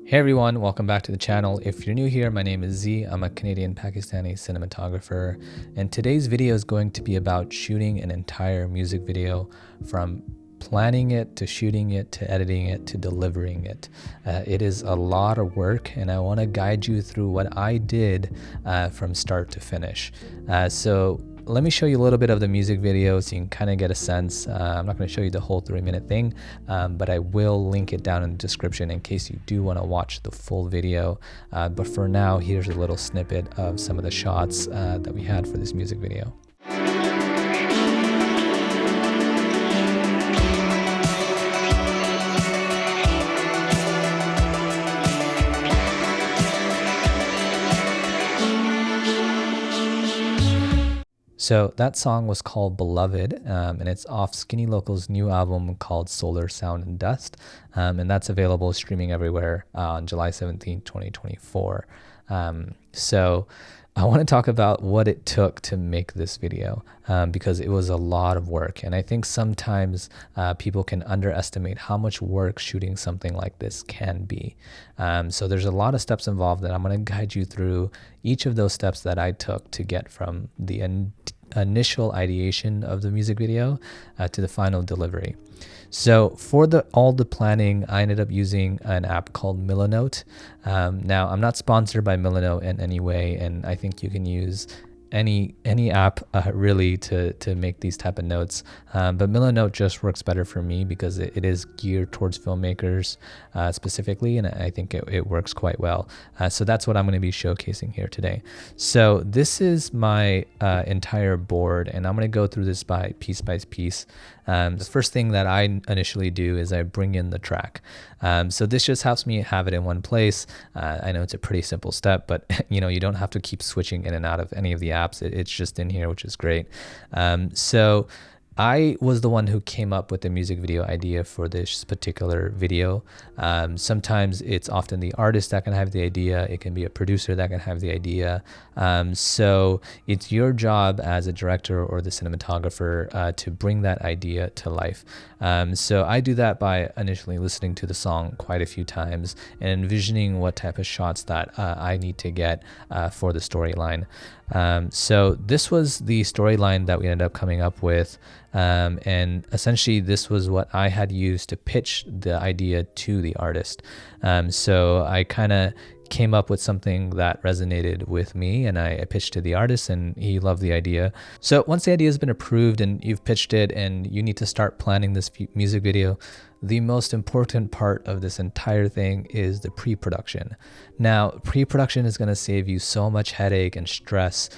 Hey everyone, welcome back to the channel. If you're new here, my name is Z. I'm a Canadian Pakistani cinematographer, and today's video is going to be about shooting an entire music video from planning it to shooting it to editing it to delivering it. It is a lot of work, and I want to guide you through what I did from start to finish. So let me show you a little bit of the music video so you can kind of get a sense. I'm not going to show you the whole 3-minute thing, but I will link it down in the description in case you do want to watch the full video. But for now, here's a little snippet of some of the shots that we had for this music video. So that song was called Beloved, and it's off Skinny Local's new album called Solar.Sound.Dust, and that's available streaming everywhere on July 17, 2024. So I want to talk about what it took to make this video, because it was a lot of work, and I think sometimes people can underestimate how much work shooting something like this can be. So there's a lot of steps involved, and I'm going to guide you through each of those steps that I took to get from the initial ideation of the music video to the final delivery. So for all the planning, I ended up using an app called Milanote. Now, I'm not sponsored by Milanote in any way, and I think you can use any app really to make these type of notes, but Milanote just works better for me because it is geared towards filmmakers specifically, and I think it works quite well. So that's what I'm going to be showcasing here today. So this is my entire board, and I'm going to go through this piece by piece. The first thing that I initially do is I bring in the track. So this just helps me have it in one place. I know it's a pretty simple step, but you don't have to keep switching in and out of any of the apps. It's just in here, which is great. So I was the one who came up with the music video idea for this particular video. Sometimes it's often the artist that can have the idea. It can be a producer that can have the idea. So it's your job as a director or the cinematographer to bring that idea to life. So I do that by initially listening to the song quite a few times and envisioning what type of shots that I need to get for the storyline. So this was the storyline that we ended up coming up with, and essentially this was what I had used to pitch the idea to the artist. So I kind of came up with something that resonated with me, and I pitched to the artist, and he loved the idea. So once the idea has been approved and you've pitched it and you need to start planning this music video, the most important part of this entire thing is the pre-production. Now, pre-production is going to save you so much headache and stress.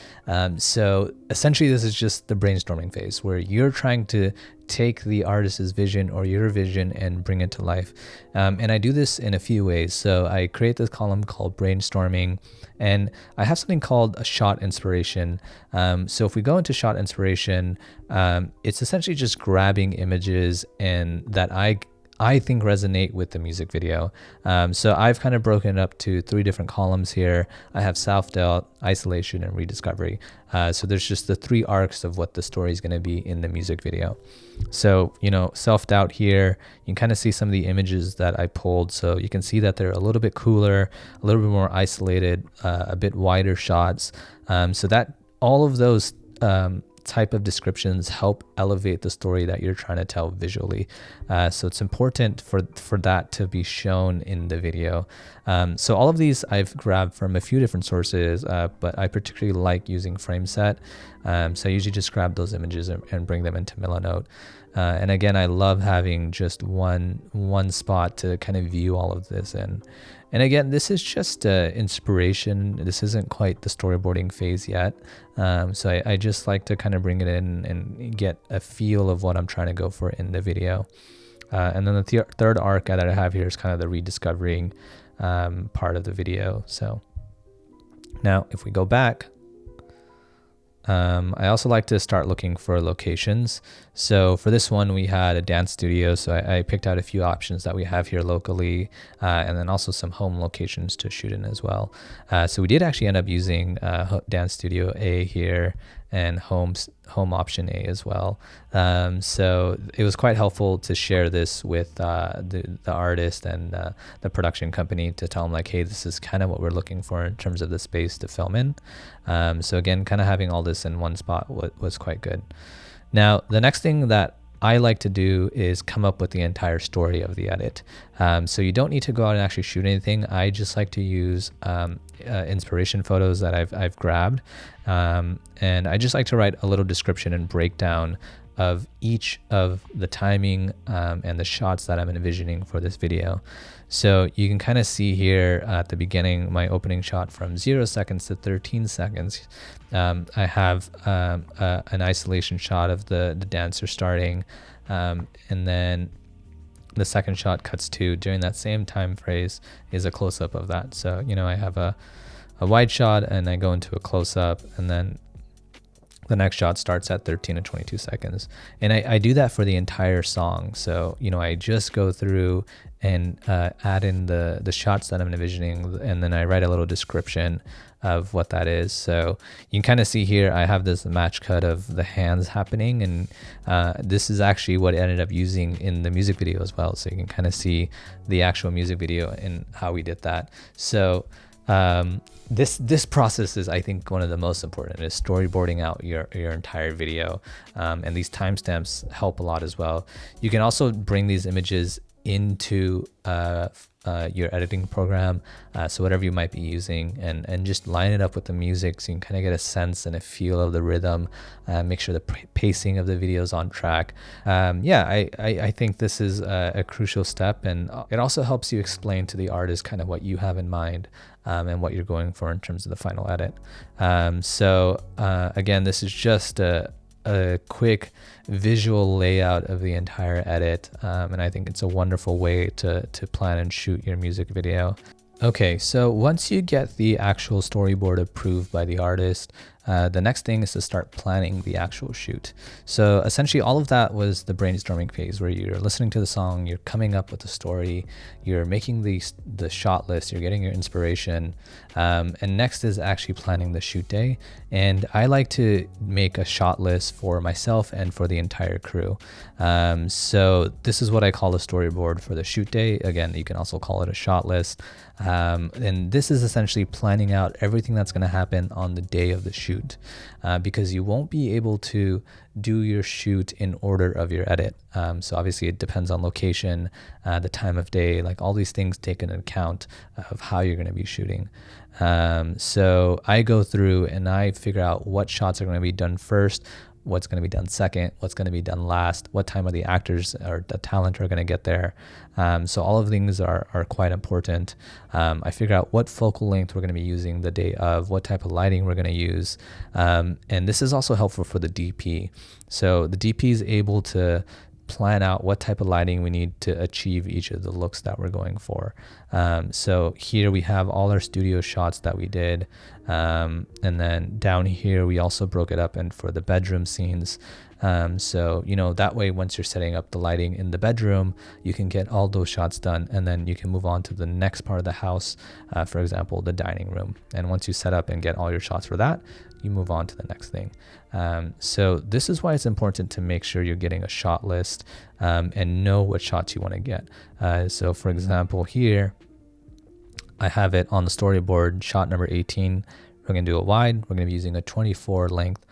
So essentially, this is just the brainstorming phase where you're trying to take the artist's vision or your vision and bring it to life. And I do this in a few ways. So I create this column called Brainstorming, and I have something called a shot inspiration. So if we go into shot inspiration, it's essentially just grabbing images and that I think resonate with the music video. So I've kind of broken it up to 3 different columns here. I have self-doubt, isolation, and rediscovery. So there's just the 3 arcs of what the story is going to be in the music video. So, self-doubt here, you can kind of see some of the images that I pulled. So you can see that they're a little bit cooler, a little bit more isolated, a bit wider shots. So that all of those type of descriptions help elevate the story that you're trying to tell visually. So it's important for that to be shown in the video. So all of these I've grabbed from a few different sources, but I particularly like using FrameSet. So I usually just grab those images and bring them into Milanote. And again, I love having just one spot to kind of view all of this in. And again, this is just inspiration. This isn't quite the storyboarding phase yet. So I just like to kind of bring it in and get a feel of what I'm trying to go for in the video. And then the third arc that I have here is kind of the rediscovering part of the video. So now if we go back, I also like to start looking for locations. So for this one, we had a dance studio. So I picked out a few options that we have here locally, and then also some home locations to shoot in as well. So we did actually end up using Dance Studio A here and home option A as well. So it was quite helpful to share this with the artist and the production company to tell them like, hey, this is kind of what we're looking for in terms of the space to film in. So again, kind of having all this in one spot was quite good. Now, the next thing that I like to do is come up with the entire story of the edit. So you don't need to go out and actually shoot anything. I just like to use inspiration photos that I've grabbed. And I just like to write a little description and breakdown of each of the timing and the shots that I'm envisioning for this video. So you can kind of see here at the beginning, my opening shot from 0 seconds to 13 seconds. I have an isolation shot of the dancer starting, and then the second shot cuts to, during that same time phrase, is a close-up of that. So, I have a wide shot and I go into a close-up, and then the next shot starts at 13 to 22 seconds. And I do that for the entire song. So, I just go through and add in the shots that I'm envisioning, and then I write a little description of what that is. So you can kind of see here, I have this match cut of the hands happening, and this is actually what I ended up using in the music video as well. So you can kind of see the actual music video and how we did that. So this process is, I think, one of the most important, is storyboarding out your entire video. And these timestamps help a lot as well. You can also bring these images into your editing program, so whatever you might be using, and just line it up with the music so you can kind of get a sense and a feel of the rhythm, make sure the pacing of the video is on track. I think this is a crucial step, and it also helps you explain to the artist kind of what you have in mind and what you're going for in terms of the final edit. Again, this is just a quick visual layout of the entire edit, and I think it's a wonderful way to plan and shoot your music video. Okay, so once you get the actual storyboard approved by the artist, the next thing is to start planning the actual shoot. So essentially all of that was the brainstorming phase, where you're listening to the song, you're coming up with a story, you're making the shot list, you're getting your inspiration, and next is actually planning the shoot day. And I like to make a shot list for myself and for the entire crew. So this is what I call a storyboard for the shoot day. Again, you can also call it a shot list. And this is essentially planning out everything that's going to happen on the day of the shoot, because you won't be able to do your shoot in order of your edit. So obviously it depends on location, the time of day, like all these things take into account of how you're going to be shooting. So I go through and I figure out what shots are going to be done first, what's going to be done second, what's going to be done last, what time are the actors or the talent are going to get there. So all of things are quite important. I figure out what focal length we're going to be using the day of, what type of lighting we're going to use. And this is also helpful for the DP. So the DP is able to plan out what type of lighting we need to achieve each of the looks that we're going for. So here we have all our studio shots that we did. And then down here, we also broke it up and for the bedroom scenes. So, that way, once you're setting up the lighting in the bedroom, you can get all those shots done, and then you can move on to the next part of the house, for example, the dining room. And once you set up and get all your shots for that, you move on to the next thing. So this is why it's important to make sure you're getting a shot list and know what shots you want to get. So for example, here, I have it on the storyboard, shot number 18. We're going to do a wide. We're going to be using a 24 length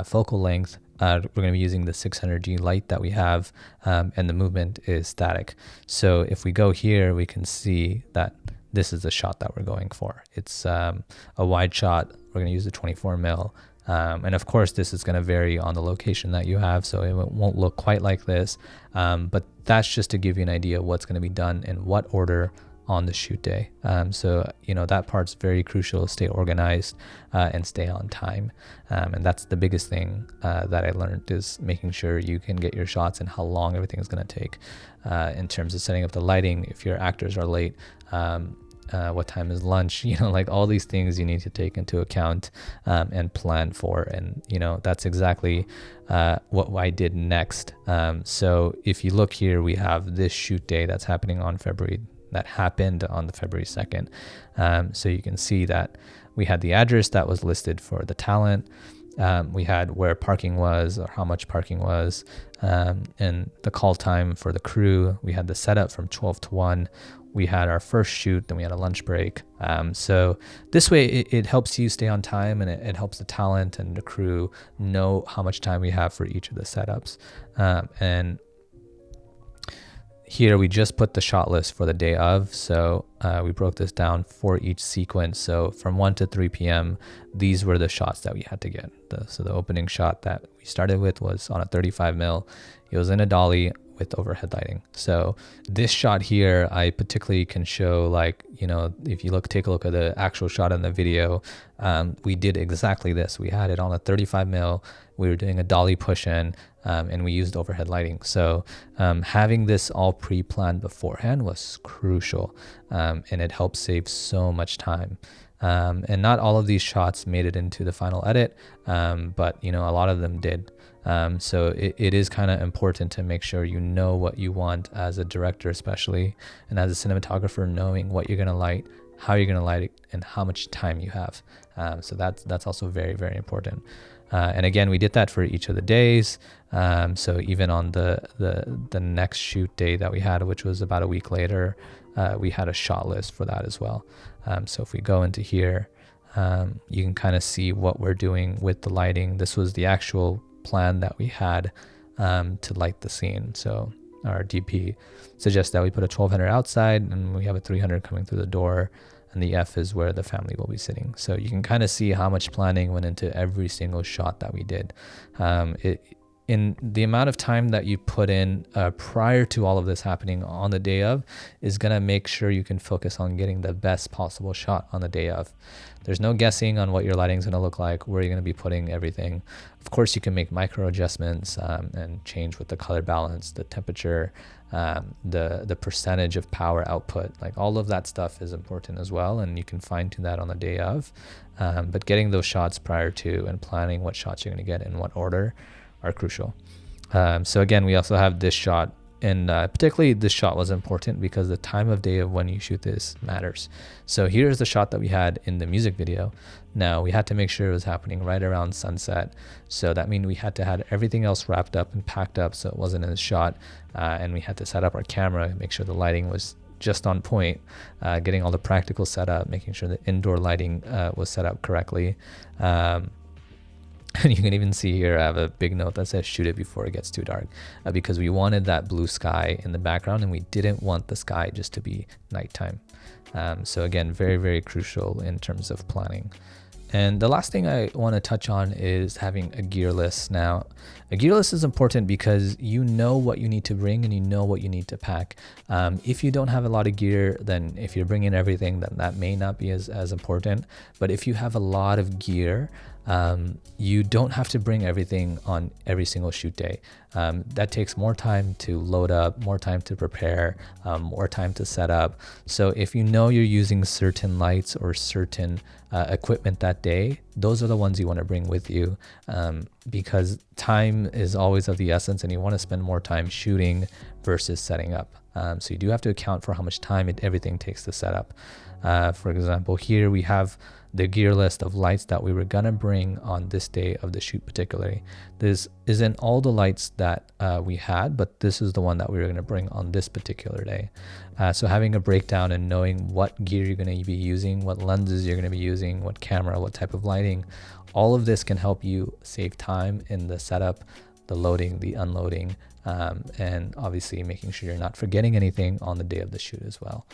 focal length. We're going to be using the 600G light that we have, and the movement is static. So if we go here, we can see that this is the shot that we're going for. It's a wide shot. We're going to use the 24 mil. And of course, this is going to vary on the location that you have, so it won't look quite like this. But that's just to give you an idea of what's going to be done in what order on the shoot day. So, that part's very crucial. Stay organized and stay on time. And that's the biggest thing that I learned, is making sure you can get your shots and how long everything is going to take in terms of setting up the lighting. If your actors are late, what time is lunch, like all these things you need to take into account and plan for. And, that's exactly what I did next. So if you look here, we have this shoot day that's happening on that happened on the February 2nd. So you can see that we had the address that was listed for the talent. We had where parking was or how much parking was, and the call time for the crew. We had the setup from 12 to 1. We had our first shoot, then we had a lunch break. So this way it helps you stay on time, and it helps the talent and the crew know how much time we have for each of the setups. And here we just put the shot list for the day of. So we broke this down for each sequence. So from 1 to 3 p.m., these were the shots that we had to get. So the opening shot that we started with was on a 35 mil. It was in a dolly with overhead lighting. So this shot here, I particularly can show, like, you know, if you take a look at the actual shot in the video, we did exactly this. We had it on a 35 mil. We were doing a dolly push in, and we used overhead lighting. So having this all pre-planned beforehand was crucial, and it helped save so much time. And not all of these shots made it into the final edit, but you know, a lot of them did. So it is kind of important to make sure you know what you want as a director, especially, and as a cinematographer, knowing what you're going to light, how you're going to light it, and how much time you have. So that's also very, very important. And again, we did that for each of the days. So even on the next shoot day that we had, which was about a week later, we had a shot list for that as well. So if we go into here, you can kind of see what we're doing with the lighting. This was the actual plan that we had to light the scene. So our DP suggests that we put a 1200 outside, and we have a 300 coming through the door, and the F is where the family will be sitting. So you can kind of see how much planning went into every single shot that we did. In the amount of time that you put in prior to all of this happening on the day of is going to make sure you can focus on getting the best possible shot on the day of. There's no guessing on what your lighting is going to look like, where you're going to be putting everything. Of course, you can make micro adjustments and change with the color balance, the temperature, the percentage of power output. Like, all of that stuff is important as well, and you can fine tune that on the day of. But getting those shots prior to and planning what shots you're going to get in what order are crucial. So again, we also have this shot, and particularly this shot was important because the time of day of when you shoot this matters. So here's the shot that we had in the music video. Now we had to make sure it was happening right around sunset. So that means we had to have everything else wrapped up and packed up so it wasn't in the shot. And we had to set up our camera, make sure the lighting was just on point, getting all the practical set up, making sure the indoor lighting was set up correctly. And you can even see here, I have a big note that says shoot it before it gets too dark, because we wanted that blue sky in the background, and we didn't want the sky just to be nighttime. So again, very, very crucial in terms of planning. And the last thing I want to touch on is having a gear list. Now, a gear list is important because you know what you need to bring and you know what you need to pack. If you don't have a lot of gear, then if you're bringing everything, then that may not be as important. But if you have a lot of gear, you don't have to bring everything on every single shoot day. That takes more time to load up, more time to prepare, more time to set up. So if you know you're using certain lights or certain equipment that day, those are the ones you want to bring with you, because time is always of the essence, and you want to spend more time shooting versus setting up. So you do have to account for how much time everything takes to set up. For example, here we have the gear list of lights that we were gonna bring on this day of the shoot particularly. This isn't all the lights that we had, but this is the one that we were gonna bring on this particular day. So having a breakdown and knowing what gear you're gonna be using, what lenses you're gonna be using, what camera, what type of lighting, all of this can help you save time in the setup, the loading, the unloading, and obviously making sure you're not forgetting anything on the day of the shoot as well.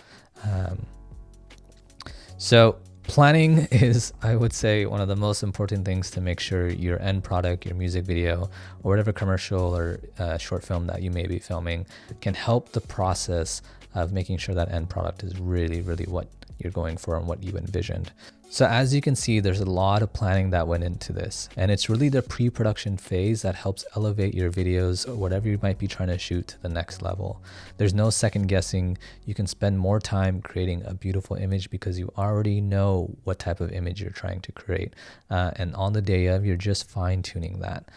So planning is, I would say, one of the most important things to make sure your end product, your music video, or whatever commercial or short film that you may be filming can help the process of making sure that end product is really, really what you're going for and what you envisioned. So as you can see, there's a lot of planning that went into this, and it's really the pre-production phase that helps elevate your videos or whatever you might be trying to shoot to the next level. There's no second guessing. You can spend more time creating a beautiful image because you already know what type of image you're trying to create. And on the day of, you're just fine tuning that.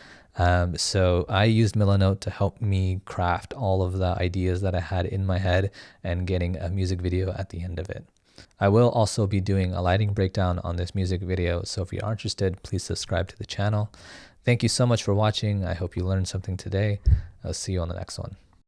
So I used Milanote to help me craft all of the ideas that I had in my head and getting a music video at the end of it. I will also be doing a lighting breakdown on this music video, so if you are interested, please subscribe to the channel. Thank you so much for watching. I hope you learned something today. I'll see you on the next one.